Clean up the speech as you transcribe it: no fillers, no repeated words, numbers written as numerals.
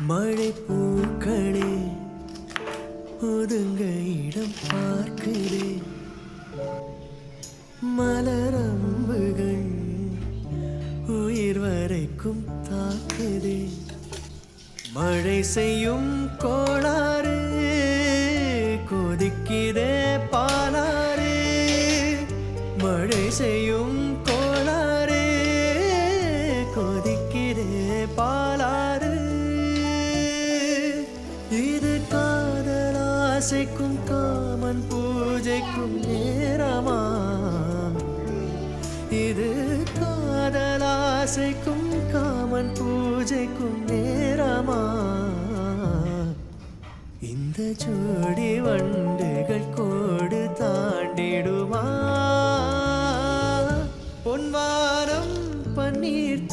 மழை பூக்களே ஒதுங்க இடம் பார்க்குதே, மலரம்புகள் உயிர் வரைக்கும் தாக்குதே. மழை செய்யும் கோளாறு கொதிக்குதே பாலாறு, மழை செய்யும் கோளாறு கொதிக்குதே பாலாறு. இது காதலாசைக்கும் காமன் பூஜைக்கும் நேரமா, இது காதலாசைக்கும் காமன் பூஜைக்கும் நேரமா. இந்த ஜோடி வண்டுகள் கோடு தாண்டிடுமா, பொன்வாரம் பன்னீர்